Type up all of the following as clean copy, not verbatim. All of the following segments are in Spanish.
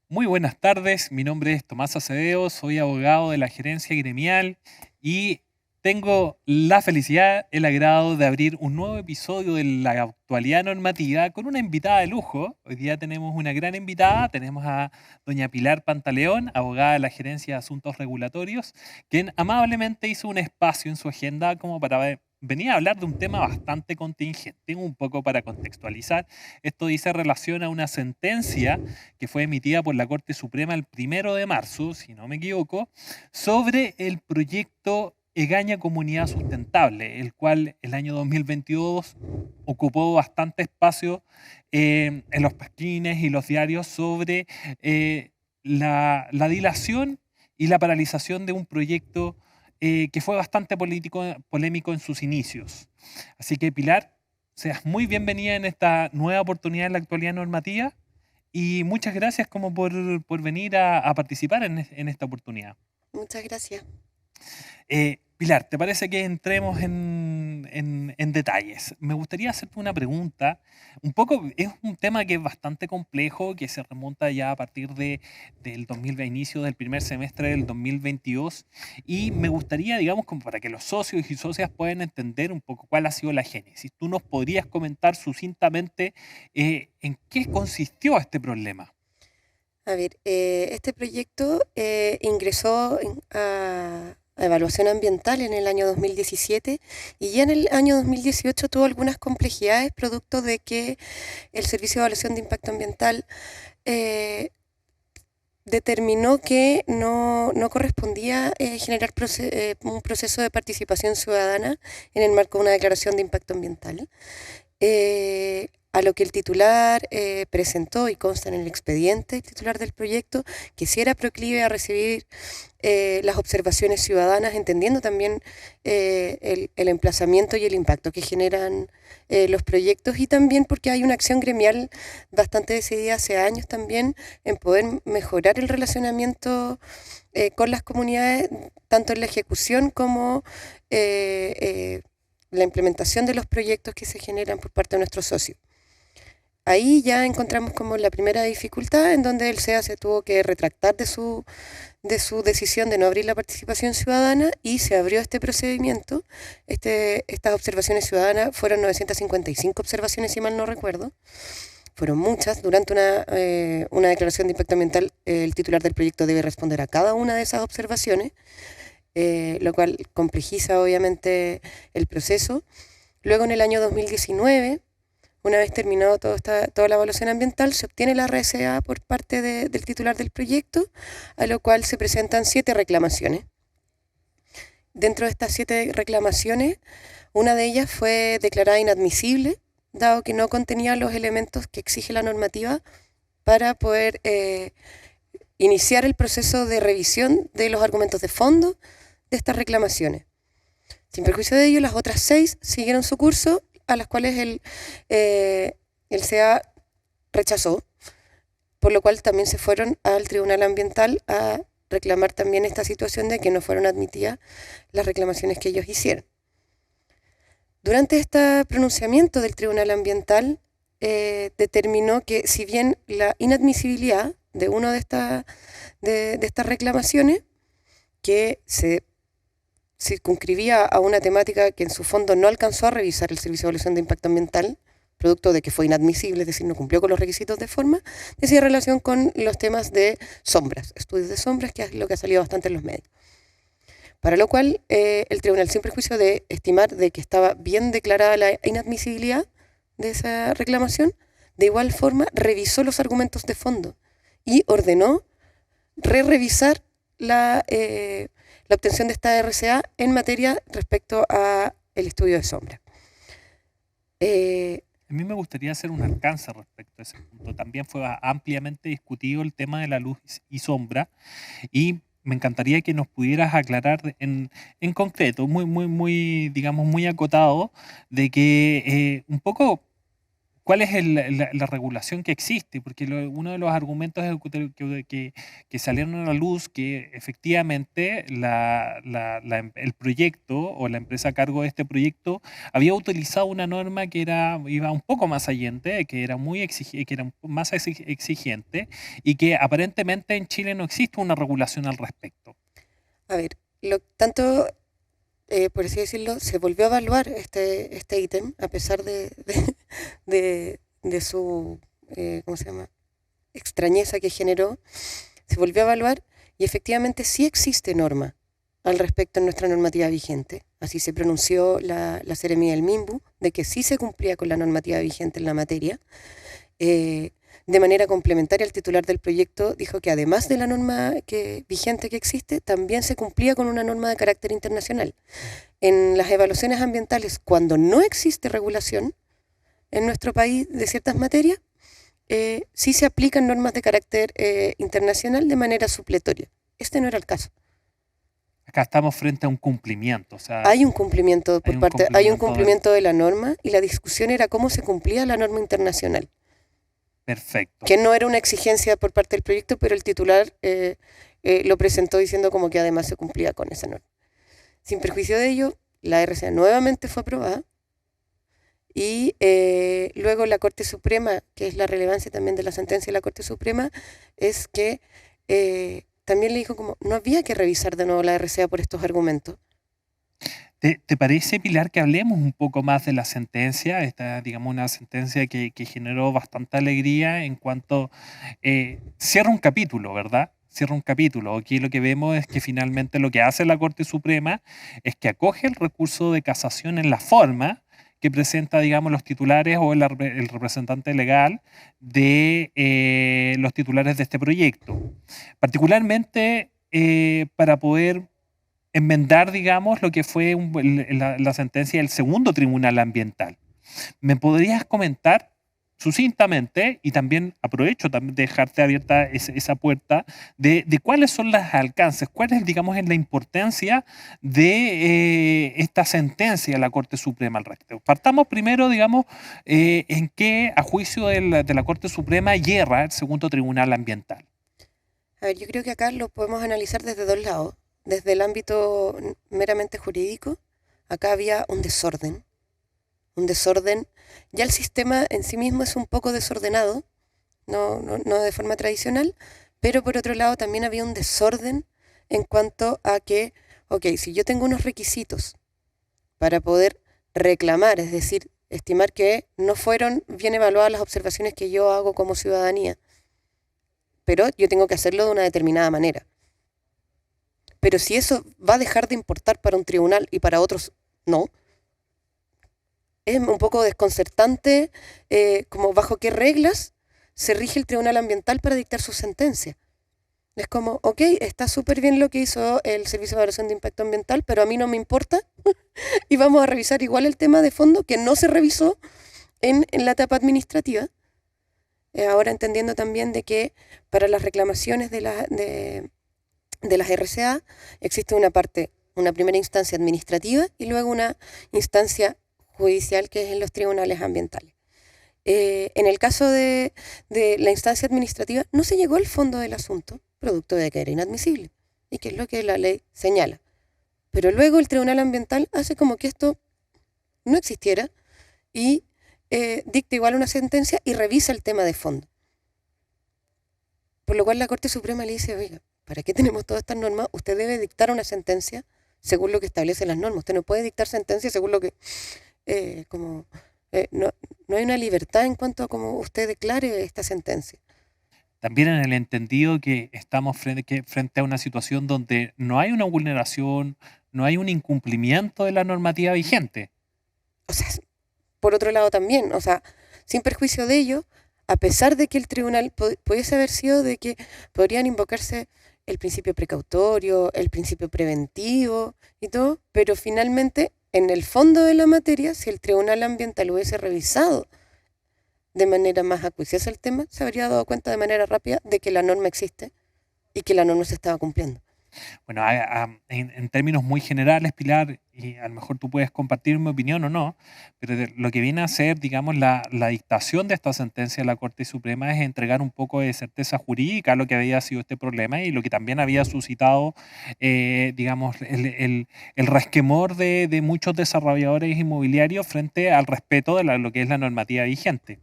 Muy buenas tardes, mi nombre es Tomás Acevedo, soy abogado de la gerencia gremial y tengo la felicidad, el agrado de abrir un nuevo episodio de la actualidad normativa con una invitada de lujo. Hoy día tenemos una gran invitada, tenemos a doña Pilar Pantaleón, abogada de la gerencia de asuntos regulatorios, quien amablemente hizo un espacio en su agenda como para venir a hablar de un tema bastante contingente, un poco para contextualizar. Esto dice relación a una sentencia que fue emitida por la Corte Suprema el 1 de marzo, si no me equivoco, sobre el proyecto Egaña Comunidad Sustentable, el cual el año 2022 ocupó bastante espacio en los pasquines y los diarios sobre la dilación y la paralización de un proyecto que fue bastante polémico en sus inicios. Así que Pilar, seas muy bienvenida en esta nueva oportunidad en la actualidad normativa y muchas gracias como por venir a participar en esta oportunidad. Muchas gracias. Pilar, ¿te parece que entremos en detalles? Me gustaría hacerte una pregunta. Un poco, es un tema que es bastante complejo, que se remonta ya a partir del 2020, inicio del primer semestre del 2022, y me gustaría, digamos, como para que los socios y socias puedan entender un poco cuál ha sido la génesis. ¿Tú nos podrías comentar sucintamente en qué consistió este problema? A ver, este proyecto ingresó a evaluación ambiental en el año 2017 y ya en el año 2018 tuvo algunas complejidades producto de que el Servicio de Evaluación de Impacto Ambiental eh, determinó que no correspondía generar un proceso de participación ciudadana en el marco de una declaración de impacto ambiental. A lo que el titular presentó y consta en el expediente, el titular del proyecto, que sí era proclive a recibir las observaciones ciudadanas, entendiendo también el emplazamiento y el impacto que generan los proyectos, y también porque hay una acción gremial bastante decidida hace años también en poder mejorar el relacionamiento con las comunidades, tanto en la ejecución como la implementación de los proyectos que se generan por parte de nuestros socios. Ahí ya encontramos como la primera dificultad en donde el SEA se tuvo que retractar de su decisión de no abrir la participación ciudadana y se abrió este procedimiento. Estas observaciones ciudadanas fueron 955 observaciones, si mal no recuerdo. Fueron muchas. Durante una declaración de impacto ambiental, el titular del proyecto debe responder a cada una de esas observaciones, lo cual complejiza obviamente el proceso. Luego, en el año 2019, una vez terminado toda la evaluación ambiental, se obtiene la RSA por parte del titular del proyecto, a lo cual se presentan 7 reclamaciones. Dentro de estas 7 reclamaciones, una de ellas fue declarada inadmisible, dado que no contenía los elementos que exige la normativa para poder iniciar el proceso de revisión de los argumentos de fondo de estas reclamaciones. Sin perjuicio de ello, las otras 6 siguieron su curso, a las cuales el SEA rechazó, por lo cual también se fueron al Tribunal Ambiental a reclamar también esta situación de que no fueron admitidas las reclamaciones que ellos hicieron. Durante este pronunciamiento del Tribunal Ambiental, determinó que si bien la inadmisibilidad de una de estas reclamaciones, que se circunscribía a una temática que en su fondo no alcanzó a revisar el Servicio de Evaluación de Impacto Ambiental, producto de que fue inadmisible, es decir, no cumplió con los requisitos de forma, decía relación con los temas de sombras, estudios de sombras, que es lo que ha salido bastante en los medios. Para lo cual, el tribunal, sin perjuicio de estimar de que estaba bien declarada la inadmisibilidad de esa reclamación, de igual forma revisó los argumentos de fondo y ordenó revisar la obtención de esta RCA en materia respecto a el estudio de sombra. A mí me gustaría hacer un alcance respecto a ese punto. También fue ampliamente discutido el tema de la luz y sombra y me encantaría que nos pudieras aclarar en concreto, muy, digamos, muy acotado, de que un poco cuál es la regulación que existe, porque uno de los argumentos que salieron a la luz que efectivamente el proyecto o la empresa a cargo de este proyecto había utilizado una norma que iba un poco más allende, que era que era más exigente y que aparentemente en Chile no existe una regulación al respecto. A ver, tanto, por así decirlo, se volvió a evaluar este ítem a pesar de su, ¿cómo se llama?, extrañeza que generó. Se volvió a evaluar y efectivamente sí existe norma al respecto en nuestra normativa vigente. Así se pronunció la Seremía del MIMBU, de que sí se cumplía con la normativa vigente en la materia. De manera complementaria, el titular del proyecto dijo que además de la norma vigente que existe, también se cumplía con una norma de carácter internacional. En las evaluaciones ambientales, cuando no existe regulación en nuestro país de ciertas materias, sí se aplican normas de carácter internacional de manera supletoria. Este no era el caso. Acá estamos frente a un cumplimiento. O sea, hay un cumplimiento hay un cumplimiento de la norma, y la discusión era cómo se cumplía la norma internacional. Perfecto. Que no era una exigencia por parte del proyecto, pero el titular lo presentó diciendo como que además se cumplía con esa norma. Sin perjuicio de ello, la RCA nuevamente fue aprobada, y luego la Corte Suprema, que es la relevancia también de la sentencia de la Corte Suprema, es que también le dijo como no había que revisar de nuevo la RCA por estos argumentos. ¿Te parece, Pilar, que hablemos un poco más de la sentencia? Esta, digamos, una sentencia que generó bastante alegría en cuanto cierra un capítulo, ¿verdad? Cierra un capítulo. Aquí lo que vemos es que finalmente lo que hace la Corte Suprema es que acoge el recurso de casación en la forma que presenta, digamos, los titulares o el representante legal de los titulares de este proyecto. Particularmente para poder enmendar, digamos, lo que fue la sentencia del segundo tribunal ambiental. ¿Me podrías comentar sucintamente, y también aprovecho también de dejarte abierta esa puerta, de cuáles son los alcances, cuál es, digamos, la importancia de esta sentencia de la Corte Suprema al respecto? Partamos primero, digamos, en qué, a juicio de la Corte Suprema, yerra el segundo tribunal ambiental. A ver, yo creo que acá lo podemos analizar desde dos lados. Desde el ámbito meramente jurídico, acá había un desorden. Ya el sistema en sí mismo es un poco desordenado, no de forma tradicional, pero por otro lado también había un desorden en cuanto a que, si yo tengo unos requisitos para poder reclamar, es decir, estimar que no fueron bien evaluadas las observaciones que yo hago como ciudadanía, pero yo tengo que hacerlo de una determinada manera. Pero si eso va a dejar de importar para un tribunal y para otros no, es un poco desconcertante como bajo qué reglas se rige el tribunal ambiental para dictar su sentencia. Es como, está súper bien lo que hizo el Servicio de Evaluación de Impacto Ambiental, pero a mí no me importa y vamos a revisar igual el tema de fondo que no se revisó en la etapa administrativa. Ahora entendiendo también de que para las reclamaciones de las RCA existe una primera instancia administrativa y luego una instancia judicial que es en los tribunales ambientales. En el caso de la instancia administrativa no se llegó al fondo del asunto, producto de que era inadmisible, y que es lo que la ley señala. Pero luego el tribunal ambiental hace como que esto no existiera y dicta igual una sentencia y revisa el tema de fondo. Por lo cual la Corte Suprema le dice, oiga, ¿para qué tenemos todas estas normas? Usted debe dictar una sentencia según lo que establecen las normas. Usted no puede dictar sentencia según lo que... no hay una libertad en cuanto a cómo usted declare esta sentencia. También en el entendido que estamos frente a una situación donde no hay una vulneración, no hay un incumplimiento de la normativa vigente. O sea, por otro lado también, sin perjuicio de ello, a pesar de que el tribunal pudiese haber sido de que podrían invocarse el principio precautorio, el principio preventivo y todo, pero finalmente, en el fondo de la materia, si el tribunal ambiental hubiese revisado de manera más acuiciosa el tema, se habría dado cuenta de manera rápida de que la norma existe y que la norma se estaba cumpliendo. Bueno, en términos muy generales, Pilar, y a lo mejor tú puedes compartir mi opinión o no, pero lo que viene a ser, digamos, la dictación de esta sentencia de la Corte Suprema es entregar un poco de certeza jurídica a lo que había sido este problema y lo que también había suscitado, digamos, el resquemor de muchos desarrolladores inmobiliarios frente al respeto de lo que es la normativa vigente.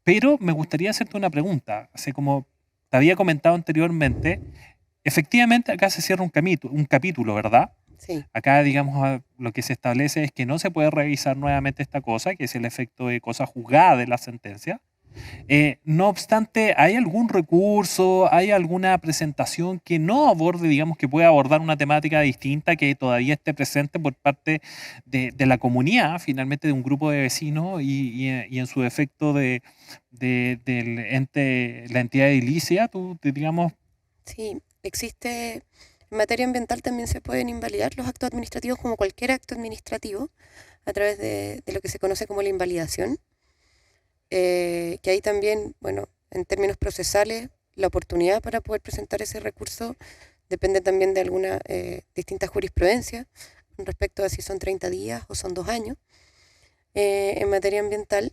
Pero me gustaría hacerte una pregunta, así como te había comentado anteriormente. Efectivamente, acá se cierra un capítulo, ¿verdad? Sí, Acá, digamos, lo que se establece es que no se puede revisar nuevamente esta cosa, que es el efecto de cosa juzgada de la sentencia. No obstante, ¿hay algún recurso, hay alguna presentación que no aborde, digamos, que pueda abordar una temática distinta que todavía esté presente por parte de la comunidad, finalmente de un grupo de vecinos y en su efecto del ente, la entidad edilicia, digamos, sí, existe, en materia ambiental también se pueden invalidar los actos administrativos como cualquier acto administrativo a través de lo que se conoce como la invalidación, que ahí también, bueno, en términos procesales, la oportunidad para poder presentar ese recurso depende también de alguna distintas jurisprudencias con respecto a si son 30 días o son 2 años en materia ambiental.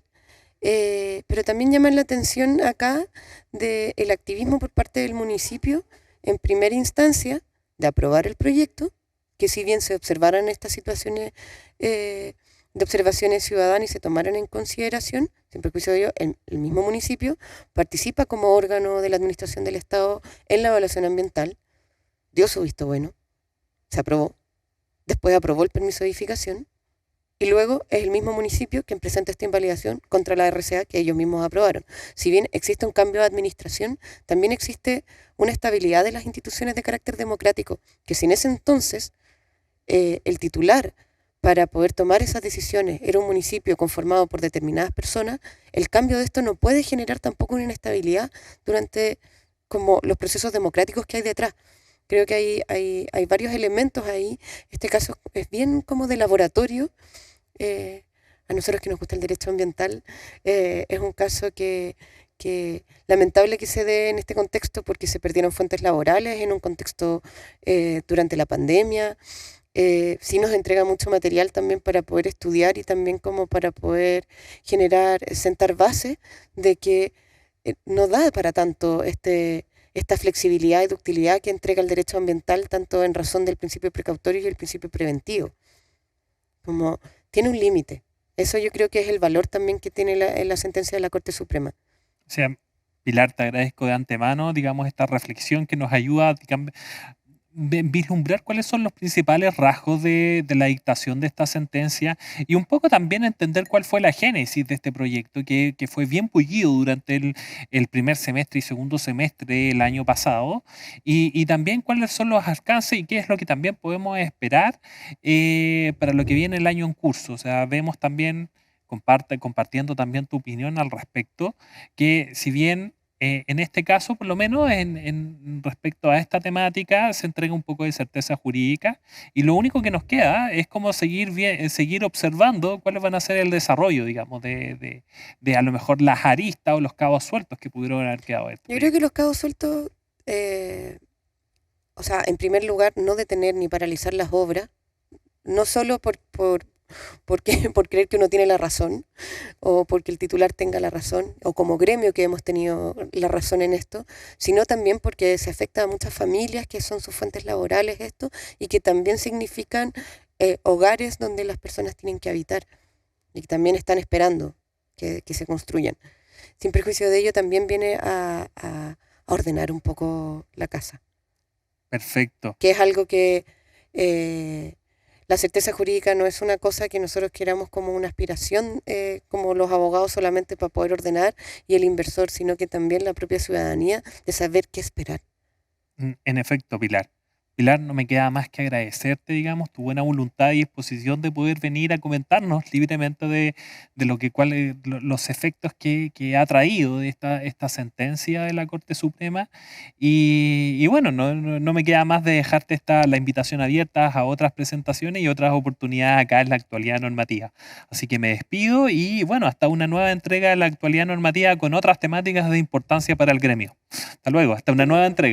Pero también llama la atención acá del activismo por parte del municipio en primera instancia de aprobar el proyecto, que si bien se observaran estas situaciones de observaciones ciudadanas y se tomaran en consideración, sin perjuicio de ello, el mismo municipio participa como órgano de la administración del Estado en la evaluación ambiental, dio su visto bueno, se aprobó, después aprobó el permiso de edificación y luego es el mismo municipio quien presenta esta invalidación contra la RCA que ellos mismos aprobaron. Si bien existe un cambio de administración, también existe una estabilidad de las instituciones de carácter democrático, que si en ese entonces el titular para poder tomar esas decisiones era un municipio conformado por determinadas personas, el cambio de esto no puede generar tampoco una inestabilidad durante como los procesos democráticos que hay detrás. Creo que hay varios elementos ahí. Este caso es bien como de laboratorio. A nosotros que nos gusta el derecho ambiental, es un caso que lamentable que se dé en este contexto porque se perdieron fuentes laborales en un contexto durante la pandemia. Sí nos entrega mucho material también para poder estudiar y también como para poder generar, sentar base de que no da para tanto esta flexibilidad y ductilidad que entrega el derecho ambiental, tanto en razón del principio precautorio y el principio preventivo. Como tiene un límite. Eso yo creo que es el valor también que tiene la sentencia de la Corte Suprema. o sea, Pilar, te agradezco de antemano, digamos, esta reflexión que nos ayuda, digamos, vislumbrar cuáles son los principales rasgos de la dictación de esta sentencia y un poco también entender cuál fue la génesis de este proyecto que fue bien bullido durante el primer semestre y segundo semestre del año pasado y también cuáles son los alcances y qué es lo que también podemos esperar para lo que viene el año en curso. O sea, vemos también, compartiendo también tu opinión al respecto, que si bien en este caso, por lo menos en respecto a esta temática, se entrega un poco de certeza jurídica y lo único que nos queda es como seguir observando cuáles van a ser el desarrollo, digamos, de a lo mejor las aristas o los cabos sueltos que pudieron haber quedado de este Yo creo proyecto. que los cabos sueltos, eh, o sea, en primer lugar, no detener ni paralizar las obras, no solo por creer que uno tiene la razón o porque el titular tenga la razón o como gremio que hemos tenido la razón en esto, sino también porque se afecta a muchas familias que son sus fuentes laborales esto y que también significan hogares donde las personas tienen que habitar y que también están esperando que se construyan. Sin perjuicio de ello, también viene a ordenar un poco la casa, Perfecto. que es algo que eh, la certeza jurídica no es una cosa que nosotros queramos como una aspiración, como los abogados solamente para poder ordenar y el inversor, sino que también la propia ciudadanía de saber qué esperar. En efecto, Pilar. Pilar, no me queda más que agradecerte, digamos, tu buena voluntad y disposición de poder venir a comentarnos libremente de los efectos que ha traído esta sentencia de la Corte Suprema. Y bueno, no me queda más de dejarte la invitación abierta a otras presentaciones y otras oportunidades acá en la actualidad normativa. Así que me despido y bueno, hasta una nueva entrega de la actualidad normativa con otras temáticas de importancia para el gremio. Hasta luego, hasta una nueva entrega.